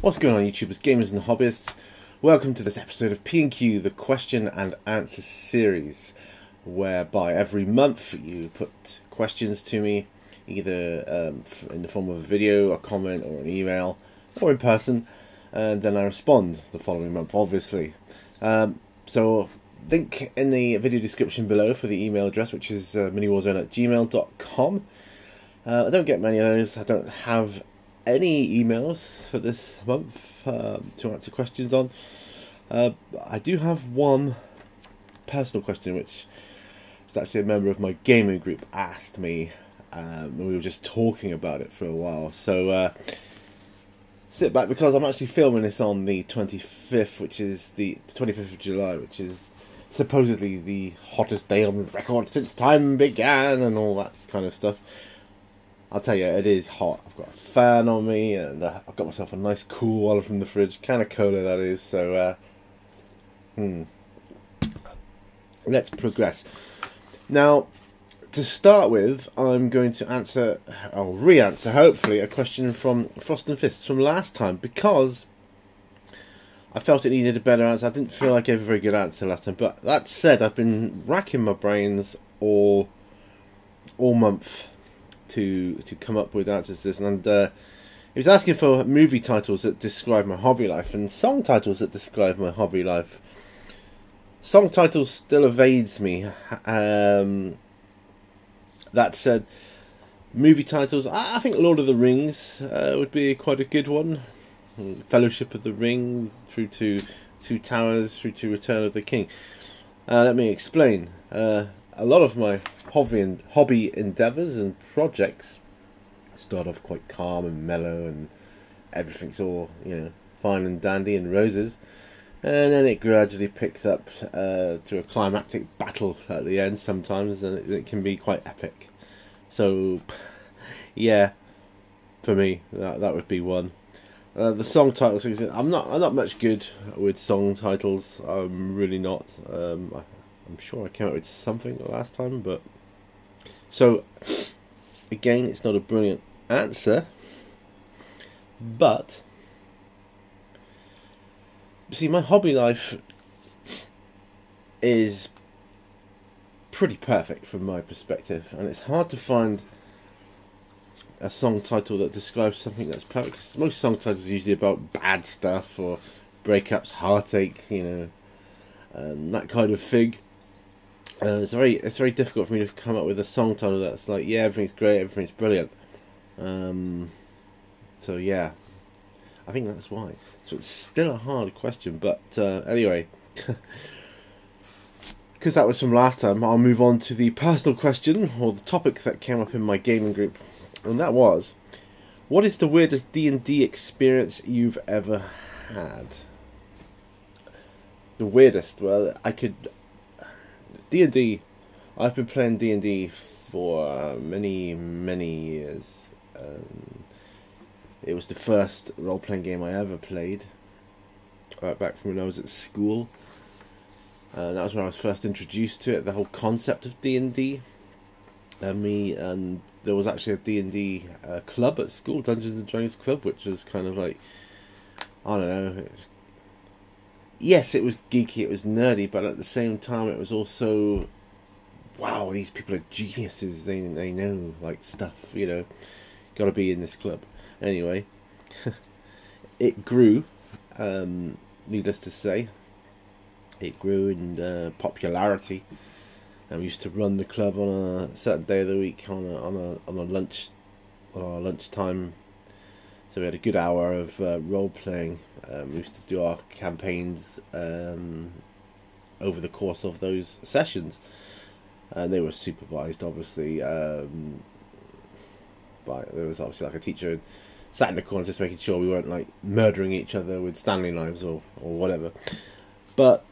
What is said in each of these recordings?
What's going on, YouTubers, gamers and hobbyists? Welcome to this episode of P&Q, the question and answer series, whereby every month you put questions to me, either in the form of a video, a comment or an email, or in person, and then I respond the following month, obviously. So link in the video description below for the email address, which is miniwarzone@gmail.com. I don't get many of those. I don't have any emails for this month to answer questions on. I do have one personal question, which was actually a member of my gaming group asked me when we were just talking about it for a while. So sit back, because I'm actually filming this on the 25th, which is the 25th of July, which is supposedly the hottest day on record since time began and all that kind of stuff. I'll tell you, it is hot. I've got a fan on me, and I've got myself a nice cool one from the fridge, can of cola that is. So, let's progress. Now, to start with, I'm going to answer, I'll re-answer, hopefully, a question from Frost and Fists from last time, because I felt it needed a better answer. I didn't feel like I gave a very good answer last time, but that said, I've been racking my brains all month to come up with answers to this, and he was asking for movie titles that describe my hobby life and song titles that describe my hobby life. Song titles still evades me. That said, movie titles, I think Lord of the Rings would be quite a good one. Fellowship of the Ring through to Two Towers through to Return of the King. Let me explain. A lot of my hobby endeavours and projects start off quite calm and mellow, and everything's all, fine and dandy and roses, and then it gradually picks up to a climactic battle at the end sometimes, and it can be quite epic. So, yeah, for me, that would be one. The song titles, I'm not much good with song titles. I'm really not. I'm sure I came up with something last time, but so again, it's not a brilliant answer, but see, my hobby life is pretty perfect from my perspective, and it's hard to find a song title that describes something that's perfect, because most song titles are usually about bad stuff or breakups, heartache, that kind of thing. It's very difficult for me to come up with a song title that's like, yeah, everything's great, everything's brilliant. So yeah, I think that's why. So it's still a hard question, but anyway, because that was from last time, I'll move on to the personal question, or the topic that came up in my gaming group, and that was, what is the weirdest D&D experience you've ever had? The weirdest? Well, D&D, I've been playing D&D for many years. It was the first role-playing game I ever played, right back from when I was at school. That was when I was first introduced to it, the whole concept of D&D. And there was actually a D&D club at school, Dungeons and Dragons Club, which was kind of like, I don't know, yes, it was geeky, it was nerdy, but at the same time it was also, wow, these people are geniuses, they know, like, stuff, gotta be in this club. Anyway, it grew, needless to say, it grew in popularity, and we used to run the club on a certain day of the week, on a lunchtime. So we had a good hour of role playing. We used to do our campaigns over the course of those sessions, and they were supervised, obviously. There was obviously like a teacher sat in the corner, just making sure we weren't like murdering each other with Stanley knives or whatever. But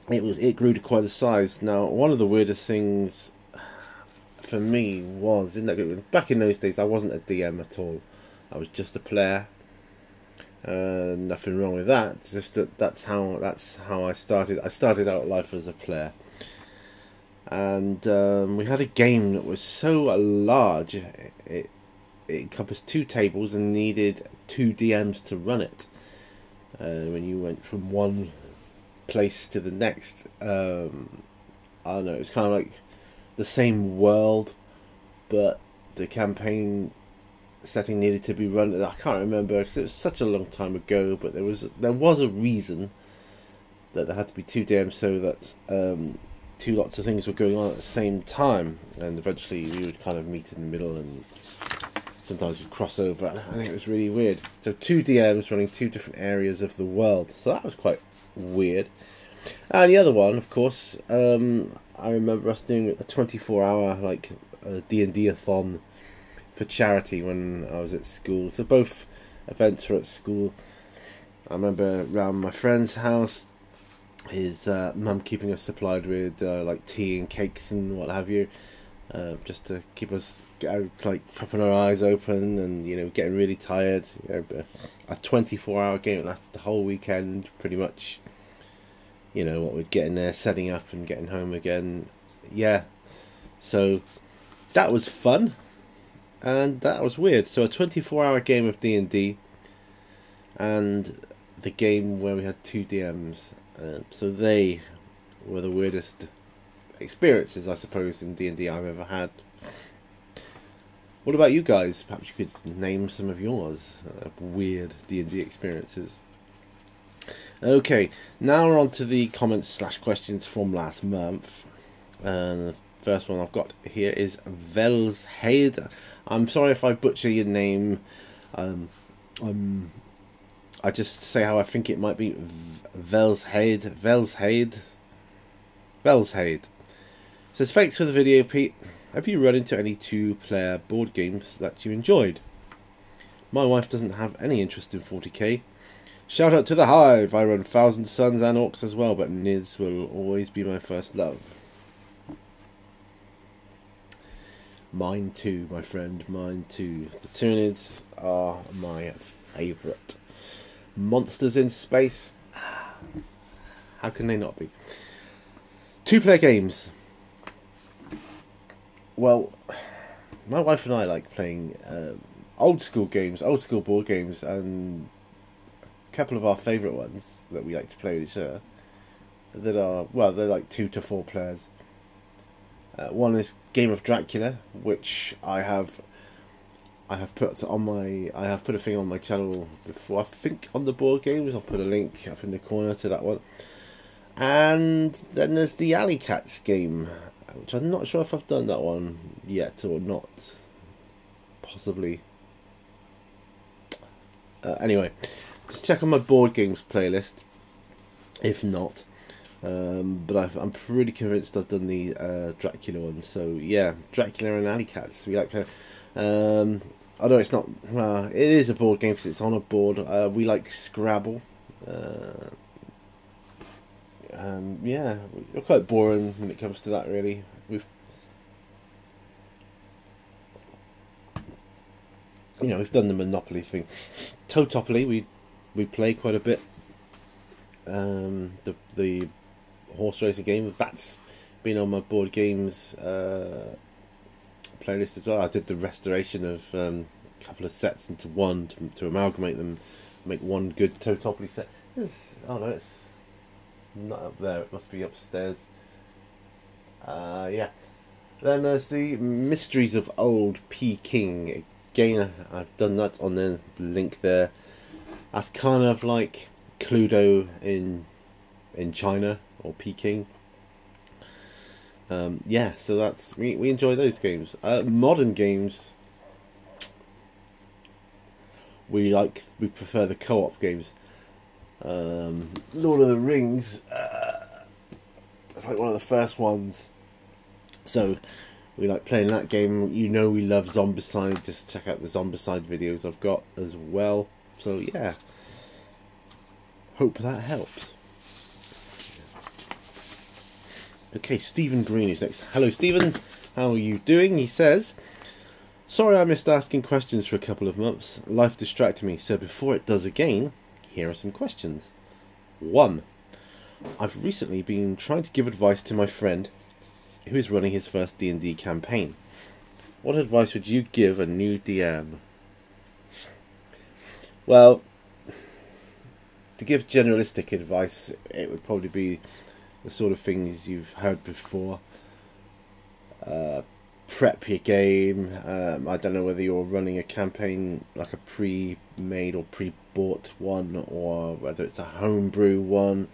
it grew to quite a size. Now, one of the weirdest things for me was back in those days, I wasn't a DM at all. I was just a player. Nothing wrong with that. Just that's how I started. I started out life as a player, and we had a game that was so large. It it encompassed 2 tables and needed 2 DMs to run it. When you went from one place to the next, I don't know, it's kind of like the same world, but the campaign setting needed to be run. I can't remember because it was such a long time ago, but there was a reason that there had to be 2 DMs so that 2 lots of things were going on at the same time, and eventually we would kind of meet in the middle, and sometimes we'd cross over. And I think it was really weird. So 2 DMs running 2 different areas of the world. So that was quite weird. And the other one, of course, I remember us doing a 24-hour like DnD-a-thon for charity when I was at school. So both events were at school. I remember around my friend's house, his mum keeping us supplied with like tea and cakes and what have you, just to keep us like popping our eyes open and, you know, getting really tired. You know, a 24-hour game that lasted the whole weekend, pretty much. You know what we'd get in there, setting up and getting home again. Yeah, so that was fun, and that was weird. So a 24-hour game of D&D, and the game where we had 2 DMs. So they were the weirdest experiences, I suppose, in D&D I've ever had. What about you guys? Perhaps you could name some of yours weird D&D experiences. Okay, now we're on to the comments / questions from last month. And the first one I've got here is Velsheid. I'm sorry if I butcher your name. I just say how I think it might be. Velsheid. Says, thanks for the video, Pete. Have you run into any 2-player board games that you enjoyed? My wife doesn't have any interest in 40k. Shout out to the Hive. I run Thousand Suns and Orcs as well, but Nids will always be my first love. Mine too, my friend. Mine too. The Tyranids are my favourite. Monsters in space. How can they not be? 2-player games. Well, my wife and I like playing old school games, old school board games, and a couple of our favourite ones that we like to play with each other that are, well, they're like 2 to 4 players. One is Game of Dracula, which I have put on my, I have put a thing on my channel before. I think on the board games. I'll put a link up in the corner to that one. And then there's the Alley Cats game, which I'm not sure if I've done that one yet or not. Possibly. Anyway, just check on my board games playlist if not. But I'm pretty convinced I've done the Dracula one. So yeah, Dracula and Alley Cats. We like playing. Although it's not, it is a board game because it's on a board. We like Scrabble. Yeah, we're quite boring when it comes to that, really. We've done the Monopoly thing. Totopoly, we play quite a bit. The horse racing game, that's been on my board games playlist as well. I did the restoration of a couple of sets into one to amalgamate them, make one good Totopoly set. Oh no, it's not up there, it must be upstairs. Yeah. Then there's the Mysteries of Old Peking. Again, I've done that on the link there. That's kind of like Cluedo in China, or Peking. Yeah, so that's we enjoy those games. Modern games, we prefer the co-op games. Lord of the Rings, it's like one of the first ones, so we like playing that game. We love Zombicide. Just check out the Zombicide videos I've got as well. So yeah, hope that helps. Okay, Stephen Green is next. Hello Stephen, how are you doing? He says, sorry I missed asking questions for a couple of months. Life distracted me, so before it does again, here are some questions. 1. I've recently been trying to give advice to my friend who is running his first D&D campaign. What advice would you give a new DM? Well, to give generalistic advice, it would probably be the sort of things you've heard before. Prep your game. I don't know whether you're running a campaign like a pre-made or pre-bought one, or whether it's a homebrew one,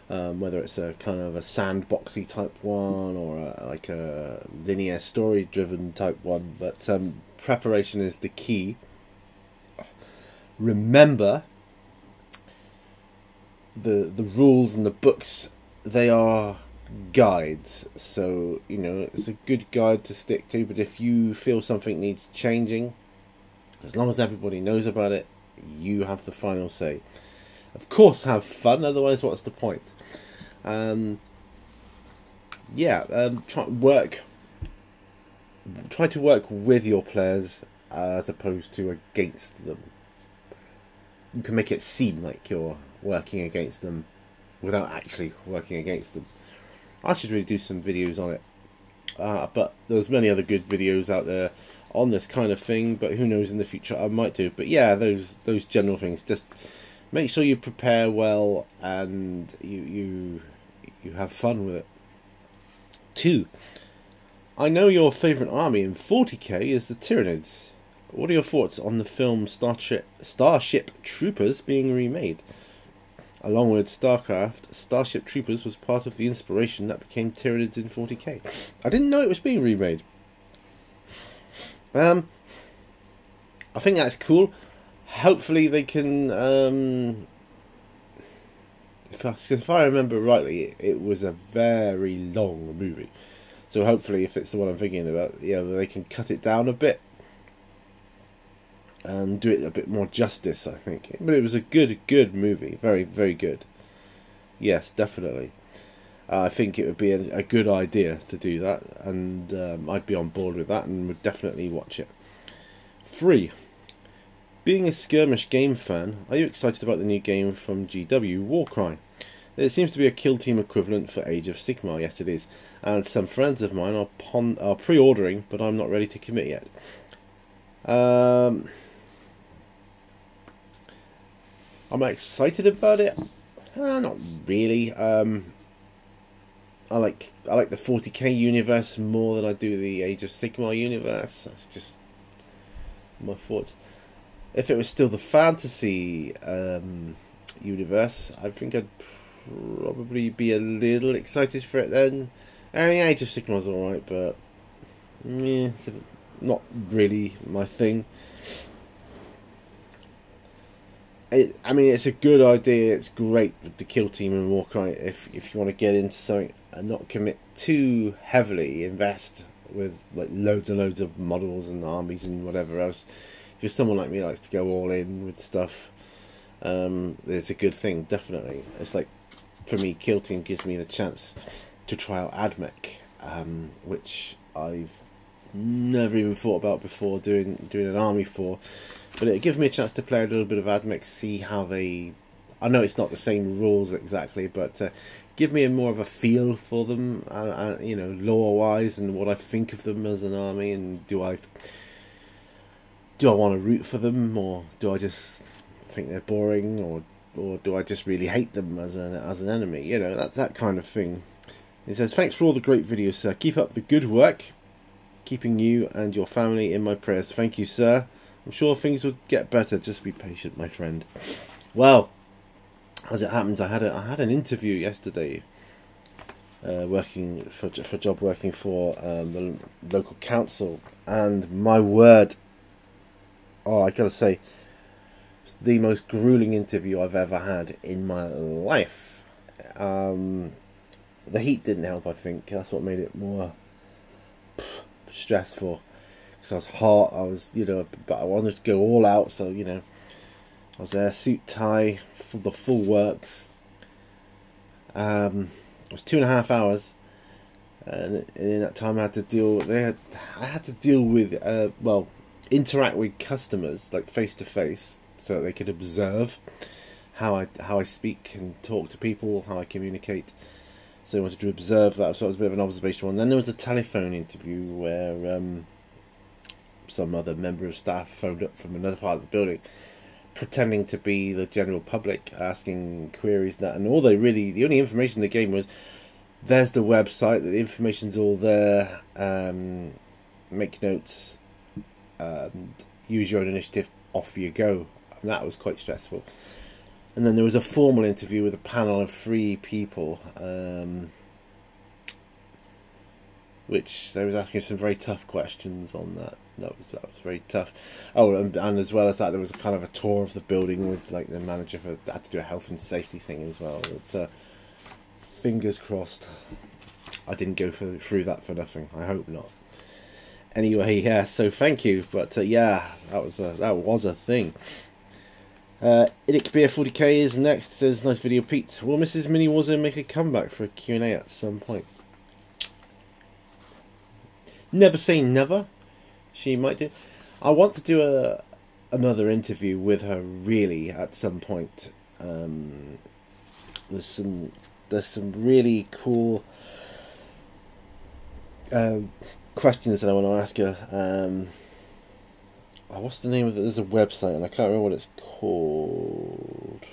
whether it's a kind of a sandboxy type one, or like a linear story-driven type one. But preparation is the key. Remember, the rules and the books, they are guides, so you know it's a good guide to stick to. But if you feel something needs changing, as long as everybody knows about it, you have the final say. Of course, have fun, otherwise what's the point? Try to work with your players as opposed to against them. You can make it seem like you're working against them without actually working against them. I should really do some videos on it, but there's many other good videos out there on this kind of thing, but who knows, in the future I might do. But yeah, those general things, just make sure you prepare well and you have fun with it. 2, I know your favourite army in 40k is the Tyranids. What are your thoughts on the film Starship Troopers being remade? Along with StarCraft, Starship Troopers was part of the inspiration that became Tyranids in 40k. I didn't know it was being remade. I think that's cool. Hopefully they can... if I remember rightly, it was a very long movie. So hopefully, if it's the one I'm thinking about, they can cut it down a bit and do it a bit more justice, I think. But it was a good movie. Very, very good. Yes, definitely. I think it would be a good idea to do that, and I'd be on board with that and would definitely watch it. 3, being a skirmish game fan, are you excited about the new game from GW, Warcry? It seems to be a kill team equivalent for Age of Sigmar. Yes, it is. And some friends of mine are pre-ordering, but I'm not ready to commit yet. Am I excited about it? Not really. I like the 40k universe more than I do the Age of Sigmar universe. That's just my thoughts. If it was still the fantasy universe, I think I'd probably be a little excited for it then. I mean, Age of Sigmar's alright, but it's not really my thing. I mean, it's a good idea. It's great with the kill team and Warcry if you want to get into something and not commit too heavily, invest with like loads and loads of models and armies and whatever else. If you're someone like me who likes to go all in with stuff, it's a good thing, definitely. It's like, for me, kill team gives me the chance to try out AdMech, which I've never even thought about before doing an army for. But it gives me a chance to play a little bit of AdMech, see how they... I know it's not the same rules exactly, but give me more of a feel for them, lore-wise, and what I think of them as an army, and do I want to root for them, or do I just think they're boring, or do I just really hate them as an enemy? That kind of thing. He says, thanks for all the great videos, sir. Keep up the good work. Keeping you and your family in my prayers. Thank you, sir. I'm sure things will get better. Just be patient, my friend. Well, as it happens, I had an interview yesterday, working for the local council, and my word, I gotta say, it's the most grueling interview I've ever had in my life. The heat didn't help, I think. That's what made it more stressful. Because I was hot, but I wanted to go all out, so, I was there, suit, tie, for the full works. It was 2.5 hours, and in that time I had to interact with customers, like face to face, so that they could observe how I speak and talk to people, how I communicate. So I wanted to observe that, so it was a bit of an observation one. Then there was a telephone interview where some other member of staff phoned up from another part of the building, pretending to be the general public, asking queries and that, and the only information they gave was, there's the website, the information's all there, make notes, and use your own initiative, off you go. And that was quite stressful. And then there was a formal interview with a panel of 3 people, which they was asking some very tough questions on that. That was very tough. Oh, and as well as that, there was kind of a tour of the building with like the manager had to do a health and safety thing as well. It's fingers crossed I didn't go through that for nothing. I hope not. Anyway, yeah. So thank you, but yeah, that was a thing. Idikbeer 40k is next. Says, nice video, Pete. Will Mrs. Mini Warzone make a comeback for a Q&A at some point? Never say never. She might do. I want to do another interview with her really at some point. There's some really cool questions that I want to ask her. What's the name of it? There's a website and I can't remember what it's called.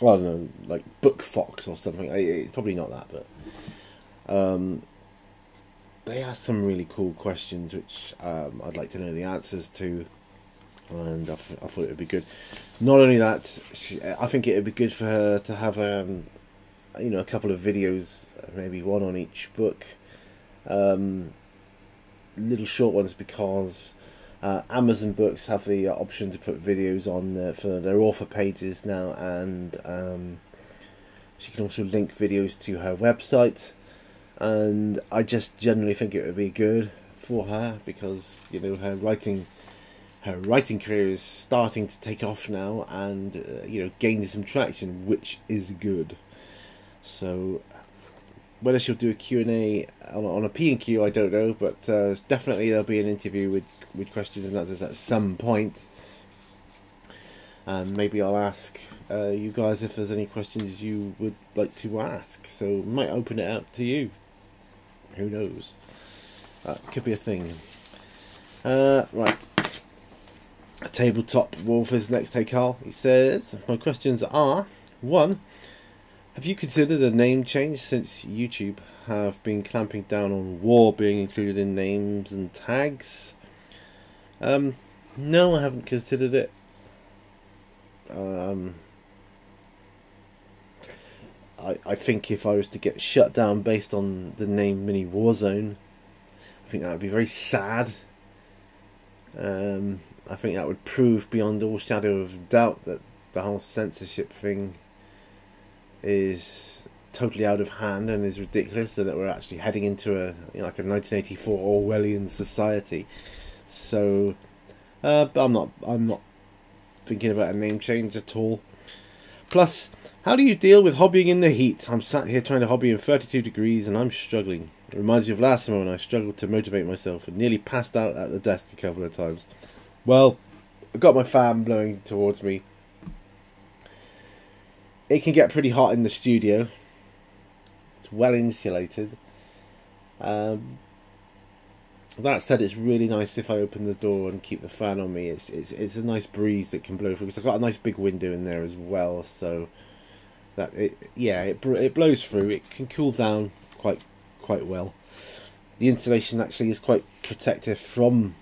Well, I don't know, like BookFox or something. It's probably not that, but they asked some really cool questions which I'd like to know the answers to, and I thought it would be good. Not only that, I think it would be good for her to have a couple of videos, maybe one on each book, little short ones, because Amazon Books have the option to put videos on for their author pages now, and she can also link videos to her website. And I just generally think it would be good for her, because her writing career is starting to take off now, and gaining some traction, which is good. So whether she'll do a Q&A on a P&Q, I don't know, but definitely there'll be an interview with questions and answers at some point. And maybe I'll ask you guys if there's any questions you would like to ask. So might open it out to you. Who knows? That could be a thing. Right. Tabletop Wolfers next. Take Carl. He says, my questions are: 1. Have you considered a name change, since YouTube have been clamping down on war being included in names and tags? No, I haven't considered it. I think if I was to get shut down based on the name Mini Warzone, I think that would be very sad. I think that would prove beyond all shadow of doubt that the whole censorship thing is totally out of hand and is ridiculous, and that we're actually heading into a 1984 Orwellian society. So, but I'm not thinking about a name change at all. Plus, how do you deal with hobbying in the heat? I'm sat here trying to hobby in 32 degrees and I'm struggling. It reminds me of last summer when I struggled to motivate myself and nearly passed out at the desk a couple of times. Well, I've got my fan blowing towards me. It can get pretty hot in the studio. It's well insulated. That said, it's really nice if I open the door and keep the fan on me. It's a nice breeze that can blow through, because I've got a nice big window in there as well, so that it blows through. It can cool down quite well. The insulation actually is quite protective from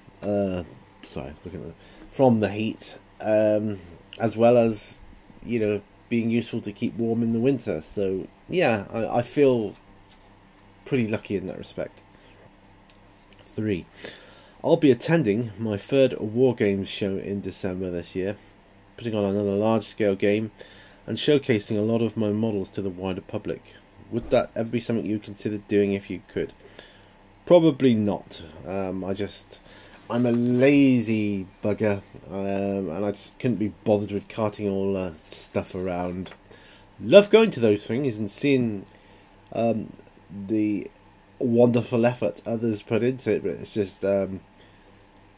from the heat, as well as being useful to keep warm in the winter. So yeah, I feel pretty lucky in that respect. 3. I'll be attending my 3rd War Games show in December this year, putting on another large-scale game and showcasing a lot of my models to the wider public. Would that ever be something you considered doing if you could? Probably not. I'm a lazy bugger, and I just couldn't be bothered with carting all stuff around. Love going to those things and seeing the wonderful effort others put into it, but it's just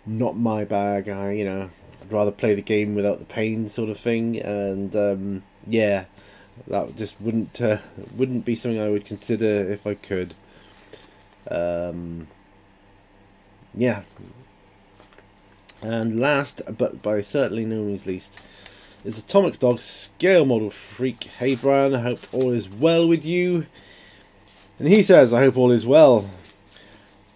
not my bag. I'd rather play the game without the pain, sort of thing, and yeah, that just wouldn't be something I would consider if I could. Yeah, And last, but by certainly no means least, is Atomic Dog Scale Model Freak. Hey Brian, I hope all is well with you. And he says, I hope all is well.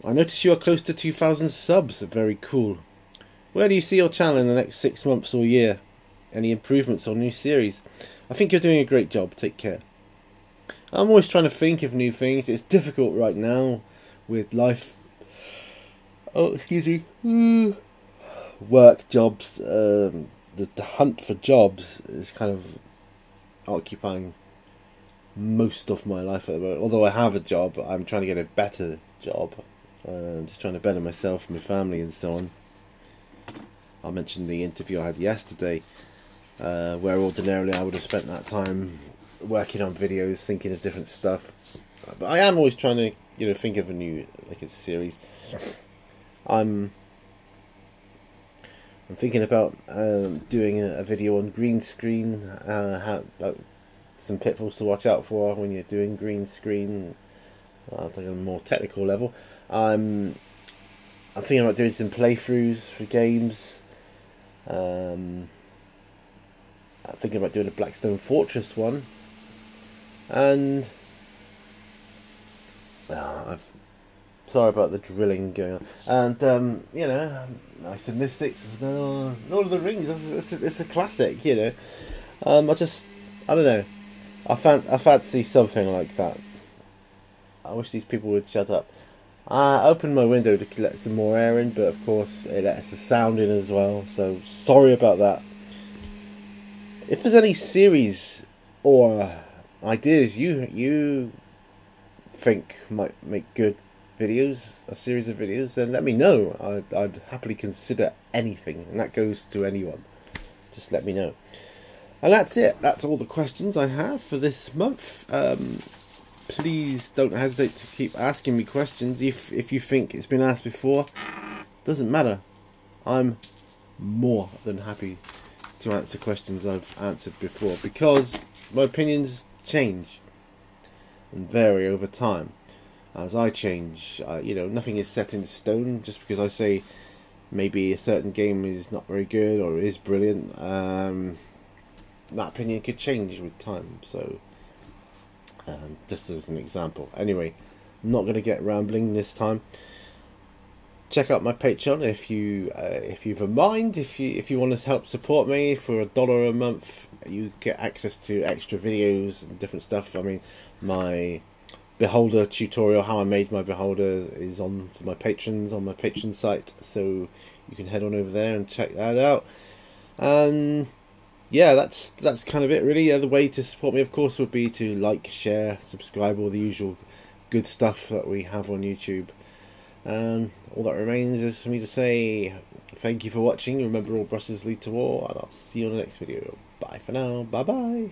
I notice you are close to 2,000 subs. Very cool. Where do you see your channel in the next 6 months or year? Any improvements or new series? I think you're doing a great job. Take care. I'm always trying to think of new things. It's difficult right now with life. Oh, excuse me. Work, jobs. The hunt for jobs is kind of occupying most of my life at the moment. Although I have a job, I'm trying to get a better job. Just trying to better myself, my family, and so on. I mentioned the interview I had yesterday, where ordinarily I would have spent that time working on videos, thinking of different stuff. But I am always trying to, think of a new, a series. I'm thinking about doing a video on green screen, some pitfalls to watch out for when you're doing green screen. Like on a more technical level. I'm thinking about doing some playthroughs for games. I'm thinking about doing a Blackstone Fortress one, and sorry about the drilling going on. And Knights and Mystics, Lord of the Rings. It's a classic, I don't know. I fancy something like that. I wish these people would shut up. I opened my window to let some more air in, but of course it lets the sound in as well, so sorry about that. If there's any series or ideas you think might make good videos, a series of videos, then let me know. I'd happily consider anything, and that goes to anyone. Just let me know. And that's it. That's all the questions I have for this month. Please don't hesitate to keep asking me questions if you think it's been asked before. Doesn't matter. I'm more than happy to answer questions I've answered before, because my opinions change and vary over time as I change. Nothing is set in stone. Just because I say maybe a certain game is not very good or is brilliant, that opinion could change with time. So just as an example. Anyway, I'm not going to get rambling this time. Check out my Patreon if you've a mind. If you want to help support me for $1 a month, you get access to extra videos and different stuff. I mean, my beholder tutorial, how I made my beholder, is on for my patrons on my Patreon site, so you can head on over there and check that out. And yeah, that's kind of it really. The way to support me, of course, would be to like, share, subscribe, all the usual good stuff that we have on YouTube. And all that remains is for me to say thank you for watching. Remember, all brushes lead to war, and I'll see you on the next video. Bye for now. Bye bye.